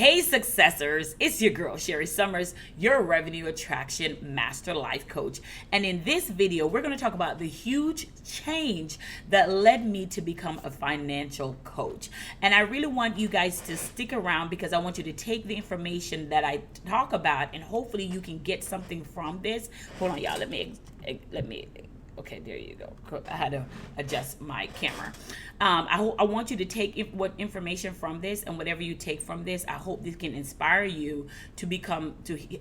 Hey successors, it's your girl Sherri Summers, your revenue attraction master life coach. And in this video, we're going to talk about the huge change that led me to become a financial coach. And I really want you guys to stick around because I want you to take the information that I talk about and hopefully you can get something from this. Hold on, y'all. Let me okay, there you go. I had to adjust my camera. I want you to take what information from this, and whatever you take from this, I hope this can inspire you to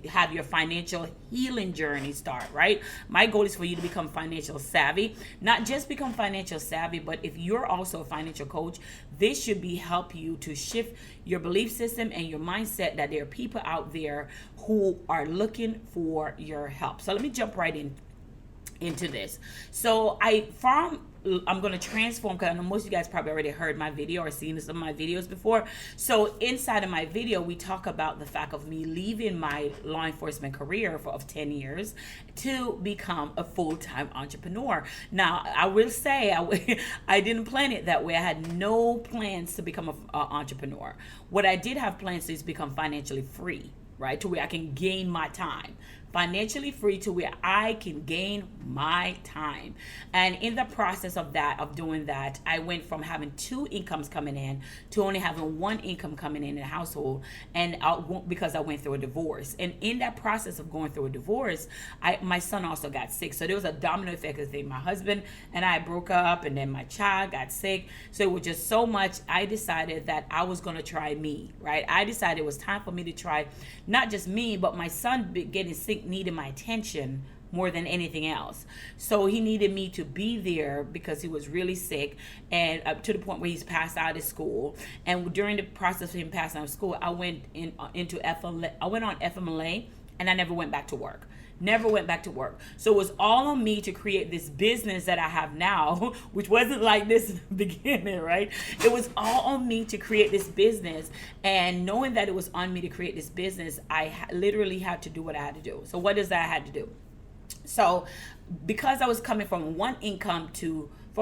have your financial healing journey start, right? My goal is for you to become financial savvy, not just become financial savvy, but if you're also a financial coach, this should help you to shift your belief system and your mindset that there are people out there who are looking for your help. So let me jump right into this. So I'm going to transform, because I know most of you guys probably already heard my video or seen some of my videos before. So inside of my video, we talk about the fact of me leaving my law enforcement career of 10 years to become a full-time entrepreneur. Now, I will say I didn't plan it that way. I had no plans to become an entrepreneur. What I did have plans to is become financially free, right? To where I can gain my time. Financially free to where I can gain my time. And in the process of doing that, I went from having two incomes coming in to only having one income coming in the household, and because I went through a divorce. And in that process of going through a divorce, my son also got sick. So there was a domino effect of thing. My husband and I broke up, and then my child got sick. So it was just so much. I decided that I was going to try me, right? I decided it was time for me to try not just me, but my son getting sick needed my attention more than anything else. So he needed me to be there because he was really sick, and up to the point where he's passed out of school. And during the process of him passing out of school, I went into FMLA. I went on FMLA, and I never went back to work. Never went back to work. So it was all on me to create this business that I have now, which wasn't like this in the beginning, right? It was all on me to create this business. And knowing that it was on me to create this business, I literally had to do what I had to do. So what is that I had to do? So because I was coming from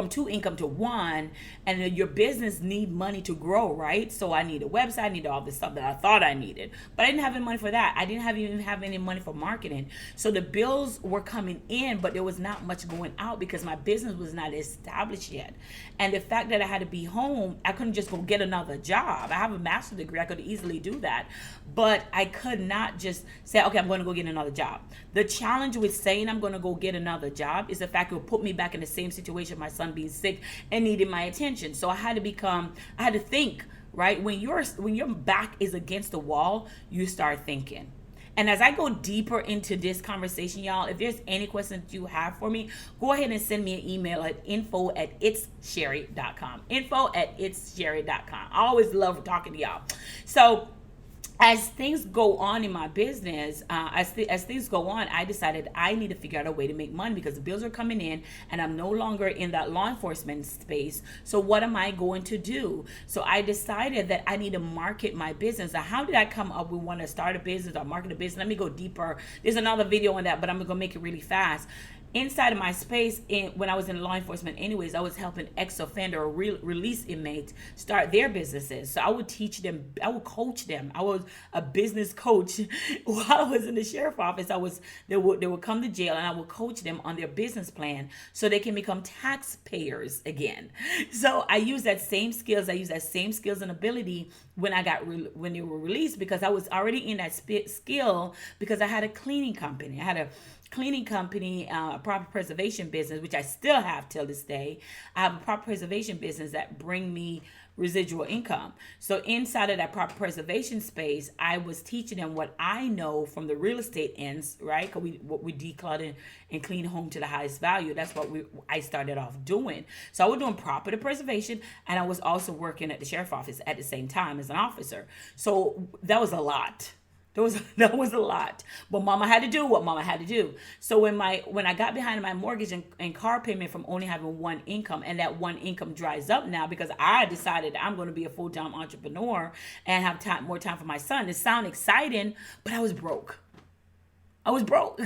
two income to one, and your business need money to grow, right? So I need a website, I need all this stuff that I thought I needed, but I didn't have any money for that. I didn't even have any money for marketing. So the bills were coming in, but there was not much going out because my business was not established yet. And the fact that I had to be home, I couldn't just go get another job. I have a master's degree, I could easily do that, but I could not just say, okay, I'm going to go get another job. The challenge with saying I'm going to go get another job is the fact it will put me back in the same situation my son being sick and needing my attention. So I had to think, right? When your back is against the wall, you start thinking. And as I go deeper into this conversation, y'all, if there's any questions you have for me, go ahead and send me an email at info@itssherri.com. info@itssherri.com. I always love talking to y'all. So as things go on in my business, as things go on, I decided I need to figure out a way to make money because the bills are coming in and I'm no longer in that law enforcement space. So what am I going to do? So I decided that I need to market my business. Now, how did I come up with want to start a business or market a business? Let me go deeper. There's another video on that, but I'm going to make it really fast. Inside of my space, when I was in law enforcement anyways, I was helping ex-offender or release inmates start their businesses. So I would teach them, I would coach them. I was a business coach. While I was in the sheriff's office, they would come to jail and I would coach them on their business plan so they can become taxpayers again. So I use that same skills. I use that same skills and ability when they were released, because I was already in that skill because I had a cleaning company. I had a cleaning company, property preservation business, which I still have till this day. I have a property preservation business that bring me residual income. So inside of that property preservation space, I was teaching them what I know from the real estate ends, right? Because we declutter and clean home to the highest value. That's what I started off doing. So I was doing property preservation, and I was also working at the sheriff's office at the same time as an officer. So that was a lot. That was a lot, but mama had to do what mama had to do. So when I got behind my mortgage and car payment from only having one income, and that one income dries up now because I decided I'm going to be a full-time entrepreneur and have more time for my son. It sounds exciting, but I was broke. I was broke.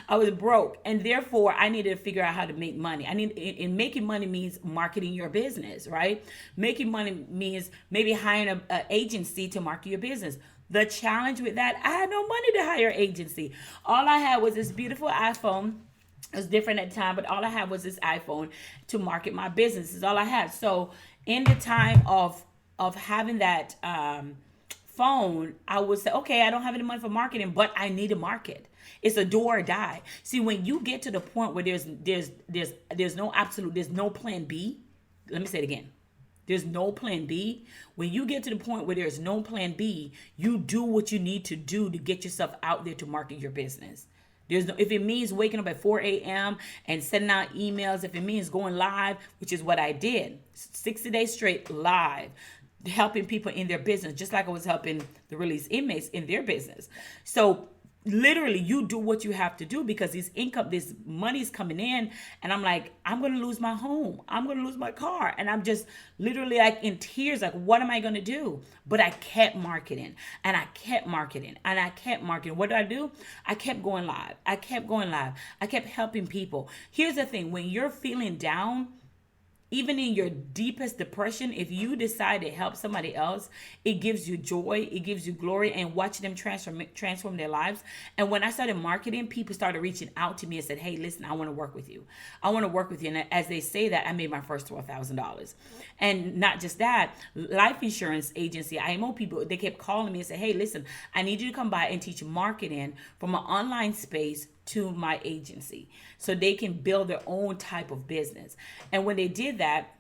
I was broke. And therefore, I needed to figure out how to make money. And making money means marketing your business, right? Making money means maybe hiring an agency to market your business. The challenge with that, I had no money to hire agency. All I had was this beautiful iPhone. It was different at the time, but all I had was this iPhone to market my business. Is all I had. So in the time of having that phone, I would say, okay, I don't have any money for marketing, but I need a market. It's a do or die. See, when you get to the point where there's no absolute, there's no plan B. Let me say it again. There's no plan B. When you get to the point where there's no plan B, you do what you need to do to get yourself out there to market your business. There's no, if it means waking up at 4 a.m. and sending out emails, if it means going live, which is what I did, 60 days straight live, helping people in their business, just like I was helping the release inmates in their business. So literally you do what you have to do, because this money's coming in, and I'm like, I'm going to lose my home. I'm going to lose my car. And I'm just literally like in tears, like, what am I going to do? But I kept marketing, and I kept marketing, and I kept marketing. What do? I kept going live. I kept helping people. Here's the thing. When you're feeling down, even in your deepest depression, if you decide to help somebody else, it gives you joy, it gives you glory, and watch them transform their lives. And when I started marketing, people started reaching out to me and said, hey, listen, I want to work with you. I want to work with you. And as they say that, I made my first $12,000. And not just that, life insurance agency, IMO people, they kept calling me and said, hey, listen, I need you to come by and teach marketing from an online space to my agency so they can build their own type of business. And when they did that,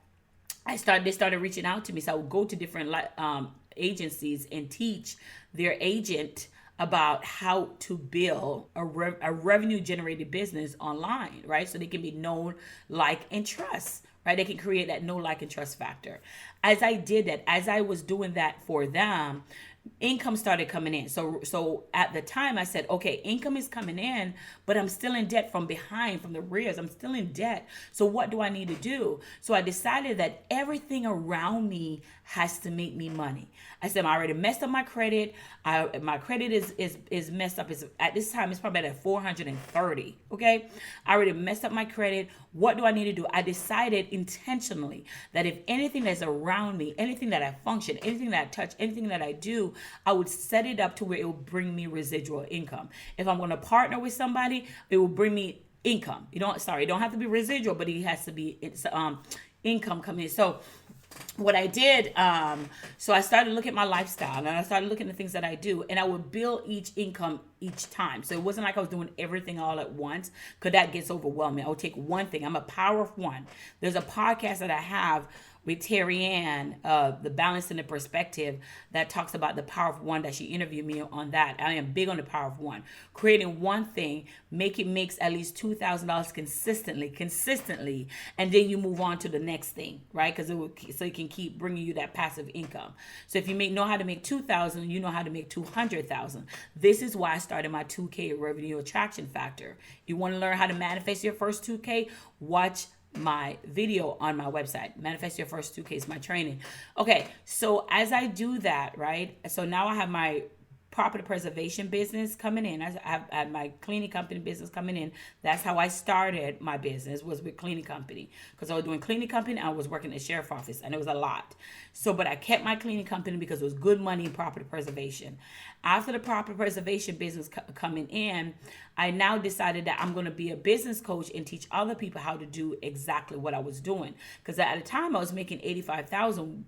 they started reaching out to me. So I would go to different agencies and teach their agent about how to build a revenue generated business online, right? So they can be known, like, and trust, right? They can create that know, like, and trust factor. As I did that, as I was doing that for them, income started coming in. So at the time I said, okay, income is coming in, but I'm still in debt from the rears. I'm still in debt. So what do I need to do? So I decided that everything around me has to make me money. I said, I already messed up my credit. My credit is messed up. At this time, it's probably at 430. Okay. I already messed up my credit. What do I need to do? I decided intentionally that if anything that's around me, anything that I function, anything that I touch, anything that I do, I would set it up to where it will bring me residual income. If I'm going to partner with somebody, it will bring me income. It don't have to be residual, but it has to be income coming in. So what I did, so I started looking at my lifestyle, and I started looking at the things that I do, and I would build each income each time. So it wasn't like I was doing everything all at once, because that gets overwhelming. I would take one thing. I'm a power of one. There's a podcast that I have with Terry Ann, the balance and the perspective, that talks about the power of one, that she interviewed me on that. I am big on the power of one. Creating one thing, makes at least $2,000 consistently, and then you move on to the next thing, right? Because so it can keep bringing you that passive income. So if you know how to make $2,000, you know how to make $200,000. This is why I started my 2K revenue attraction factor. You want to learn how to manifest your first 2K? Watch my video on my website. Manifest Your First 2K is my training. Okay, so as I do that, right? So now I have my property preservation business coming in. I have my cleaning company business coming in. That's how I started my business, was with cleaning company, because I was doing cleaning company and I was working at the sheriff's office, and it was a lot. So, but I kept my cleaning company because it was good money in property preservation. After the property preservation business coming in, I now decided that I'm going to be a business coach and teach other people how to do exactly what I was doing. Because at the time I was making $85,000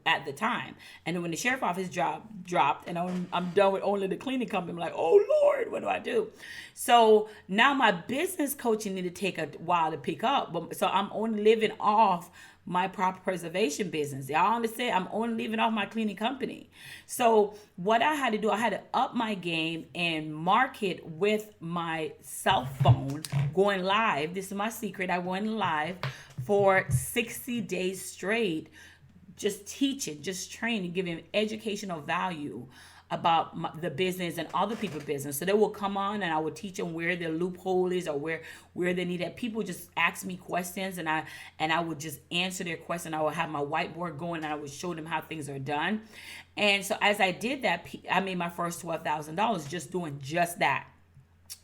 at the time, and then when the sheriff's office dropped, and I'm done with only the cleaning company, I'm like, oh Lord, what do I do? So now my business coaching need to take a while to pick up. But so I'm only living off my property preservation business. Y'all understand? I'm only living off my cleaning company. So what I had to do, I had to up my game and market with my cell phone, going live. This is my secret. I went live for 60 days straight, just teaching, just training, giving educational value about the business and other people's business. So they will come on and I would teach them where their loophole is, or where they need it. People just ask me questions, and I would just answer their question. I would have my whiteboard going, and I would show them how things are done. And so as I did that, I made my first $12,000 just doing just that.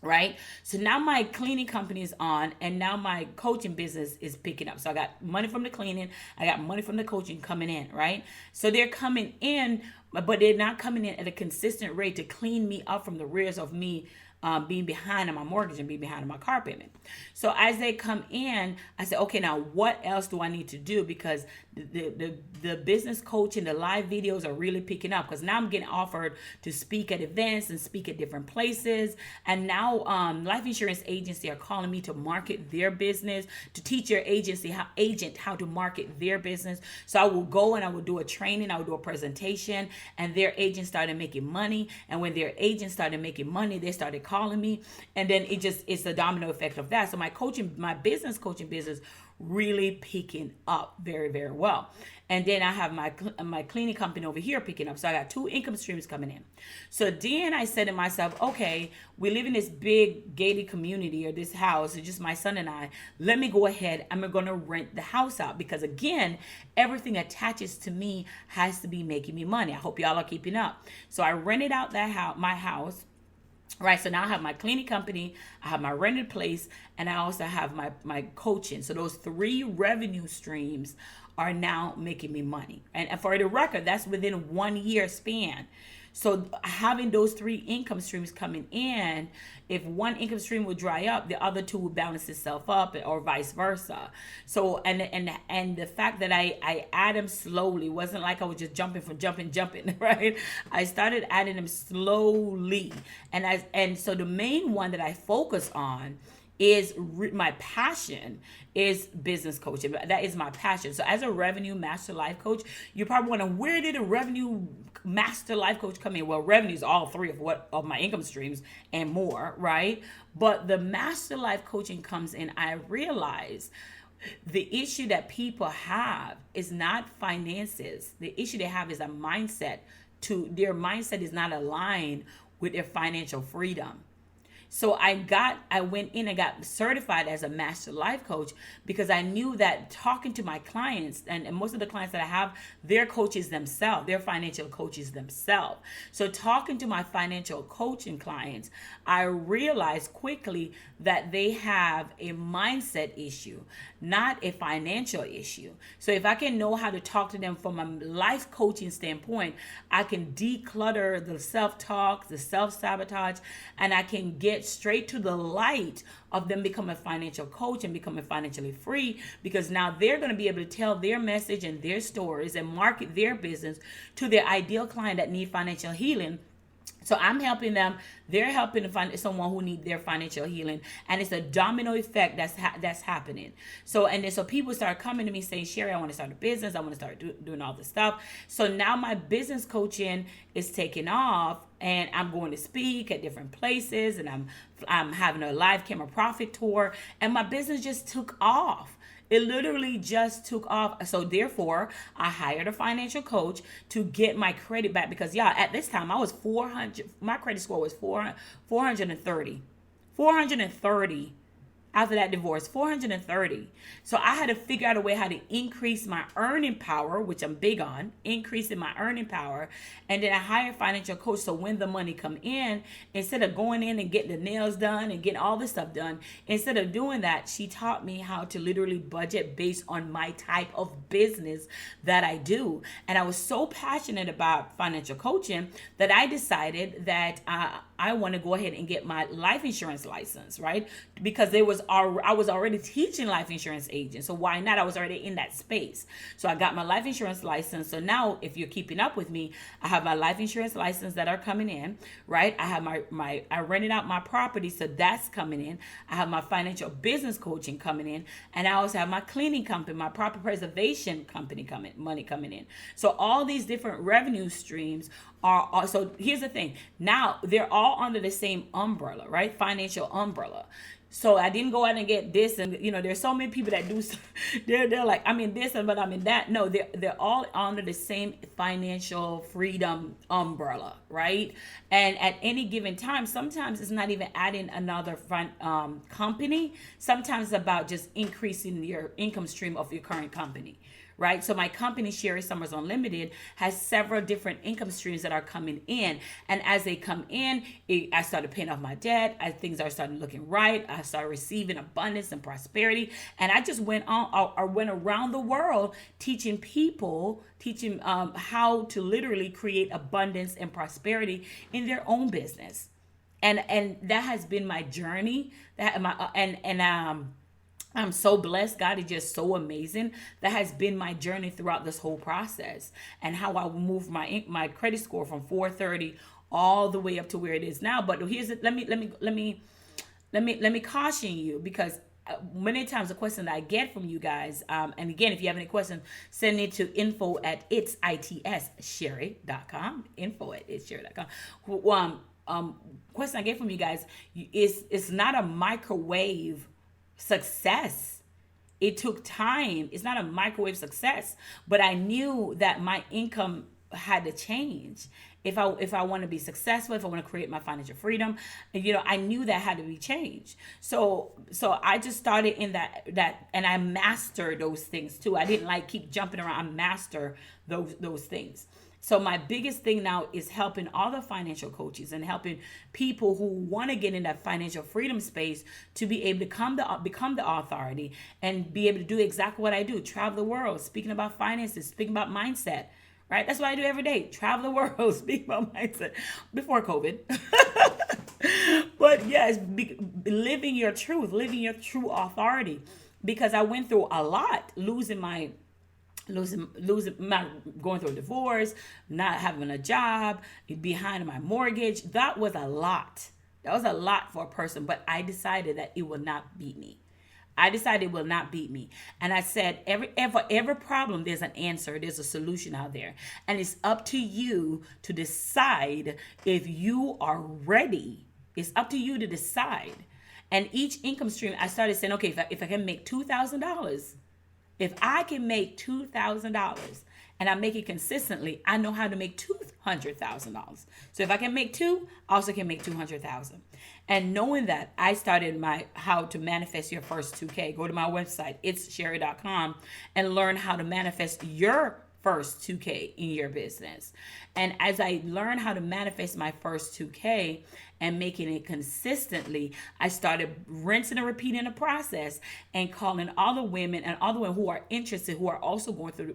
Right? So now my cleaning company is on, and now my coaching business is picking up. So I got money from the cleaning, I got money from the coaching coming in, right? So they're coming in. but they're not coming in at a consistent rate to clean me up from the rears of me being behind on my mortgage and being behind on my car payment. So as they come in, I say, okay, now what else do I need to do? Because the business coaching, the live videos are really picking up, because now I'm getting offered to speak at events and speak at different places. And now life insurance agency are calling me to market their business, to teach your agent how to market their business. So I will go and I will do a training, I will do a presentation, and their agent started making money. And when their agent started making money, they started calling me, and then it's the domino effect of that. So my business coaching business really picking up very, very well. And then I have my cleaning company over here picking up. So I got 2 income streams coming in. So then I said to myself, okay, we live in this big gated community, or this house, it's just my son and I. Let me go ahead, I'm going to rent the house out, because again, everything attaches to me has to be making me money. I hope y'all are keeping up. So I rented out my house. Right, so now I have my cleaning company, I have my rented place, and I also have my coaching. So those 3 revenue streams are now making me money. And for the record, that's within 1 year span. So having those 3 income streams coming in, if one income stream would dry up, the other 2 would balance itself up, or vice versa. So and the fact that I add them slowly, wasn't like I was just jumping, right? I started adding them slowly, and so the main one that I focus on is my passion is business coaching. That is my passion. So as a revenue master life coach, you probably wonder, where did a revenue master life coach come in? Well, revenue is all 3 of my income streams and more, right? But the master life coaching comes in. I realize the issue that people have is not finances. The issue they have is a mindset. Their mindset is not aligned with their financial freedom. So I went in and got certified as a master life coach, because I knew that talking to my clients, and most of the clients that I have, they're coaches themselves, they're financial coaches themselves. So talking to my financial coaching clients, I realized quickly that they have a mindset issue, not a financial issue. So if I can know how to talk to them from a life coaching standpoint, I can declutter the self-talk, the self-sabotage, and I can get straight to the light of them becoming a financial coach and becoming financially free, because now they're going to be able to tell their message and their stories and market their business to their ideal client that need financial healing. So I'm helping them. They're helping to find someone who needs their financial healing, and it's a domino effect that's happening. So people start coming to me saying, Sherri, I want to start a business. I want to start doing all this stuff. So now my business coaching is taking off, and I'm going to speak at different places, and I'm having a live camera profit tour, and my business just took off. It literally just took off. So therefore, I hired a financial coach to get my credit back, because at this time I was 400. My credit score was 430. 430. After that divorce, 430. So I had to figure out a way how to increase my earning power, which I'm big on, increasing my earning power. And then I hired a financial coach. So when the money come in, instead of going in and getting the nails done and getting all this stuff done, instead of doing that, she taught me how to literally budget based on my type of business that I do. And I was so passionate about financial coaching that I decided that I want to go ahead and get my life insurance license, right? Because I was already teaching life insurance agents. So why not? I was already in that space. So I got my life insurance license. So now, if you're keeping up with me, I have my life insurance license that are coming in, right? I have I rented out my property, so that's coming in. I have my financial business coaching coming in, and I also have my cleaning company, my property preservation company money coming in. So all these different revenue streams are, so here's the thing. Now they're all under the same umbrella, right? Financial umbrella. So I didn't go out and get this, and there's so many people that do. They're like, I'm in this, but I'm in that. No, they're all under the same financial freedom umbrella, right? And at any given time, sometimes it's not even adding another company. Sometimes it's about just increasing your income stream of your current company, right? So my company, Sherri Summers Unlimited, has several different income streams that are coming in. And as they come in, I started paying off my debt. Things are starting looking right. I started receiving abundance and prosperity. And I just went on, or went around the world teaching people, how to literally create abundance and prosperity in their own business. And that has been my journey. I'm so blessed. God is just so amazing. That has been my journey throughout this whole process, and how I moved my credit score from 430 all the way up to where it is now. But here's it. Let me caution you, because many times the question that I get from you guys, and again, if you have any questions, send it to info@its.sherri.com. info@its.sherri.com. Question I get from you guys is, it's not a microwave success. It took time. It's not a microwave success, but I knew that my income had to change if I want to be successful, if I want to create my financial freedom. I knew that had to be changed. So I just started in that and I mastered those things too. I didn't keep jumping around. I master those things. So my biggest thing now is helping all the financial coaches and helping people who want to get in that financial freedom space to be able to become the authority and be able to do exactly what I do: travel the world, speaking about finances, speaking about mindset. Right? That's what I do every day: travel the world, speak about mindset. Before COVID. But yes, living your truth, living your true authority. Because I went through a lot, losing my going through a divorce, not having a job, behind my mortgage. That was a lot. That was a lot for a person, but I decided that it will not beat me. And I said, for every problem, there's an answer, there's a solution out there. And it's up to you to decide if you are ready. It's up to you to decide. And each income stream, I started saying, okay, if I can make $2,000, if I can make $2,000 and I make it consistently, I know how to make $200,000. So if I can make two, I also can make 200,000. And knowing that, I started my how to manifest your first 2K. Go to my website, itssherri.com, and learn how to manifest your first 2K in your business. And as I learned how to manifest my first 2K and making it consistently, I started rinsing and repeating the process and calling all the women who are interested, who are also going through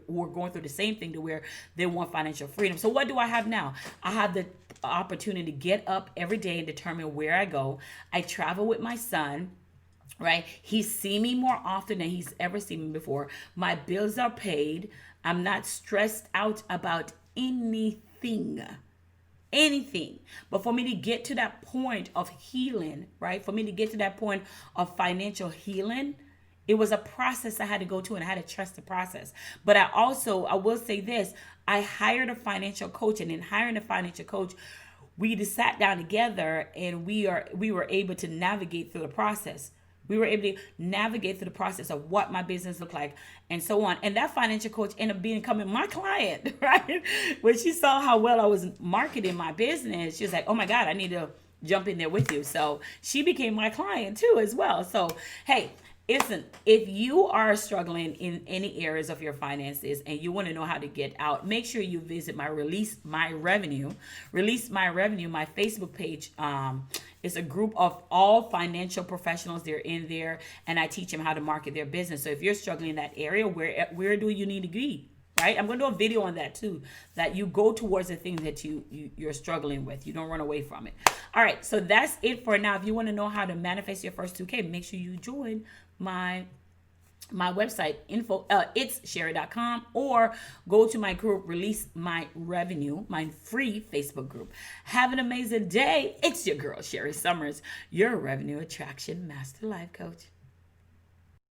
the same thing, to where they want financial freedom. So what do I have now? I have the opportunity to get up every day and determine where I go. I travel with my son. Right? He's seen me more often than he's ever seen me before. My bills are paid. I'm not stressed out about anything. But for me to get to that point of healing, right? For me to get to that point of financial healing, it was a process I had to go to, and I had to trust the process. But I will say this, I hired a financial coach, and in hiring a financial coach, we just sat down together and we were able to navigate through the process. We were able to navigate through the process of what my business looked like and so on. And that financial coach ended up becoming my client, right? When she saw how well I was marketing my business, she was like, oh my God, I need to jump in there with you. So she became my client too as well. So, hey, listen, if you are struggling in any areas of your finances and you want to know how to get out, make sure you visit my Release My Revenue, my Facebook page. It's a group of all financial professionals. They're in there, and I teach them how to market their business. So if you're struggling in that area, where do you need to be? Right? I'm going to do a video on that too, that you go towards the things that you're struggling with. You don't run away from it. All right. So that's it for now. If you want to know how to manifest your first 2K, make sure you join my website, itssherri.com, or go to my group, Release My Revenue, my free Facebook group. Have an amazing day. It's your girl, Sherri Summers, your revenue attraction master life coach.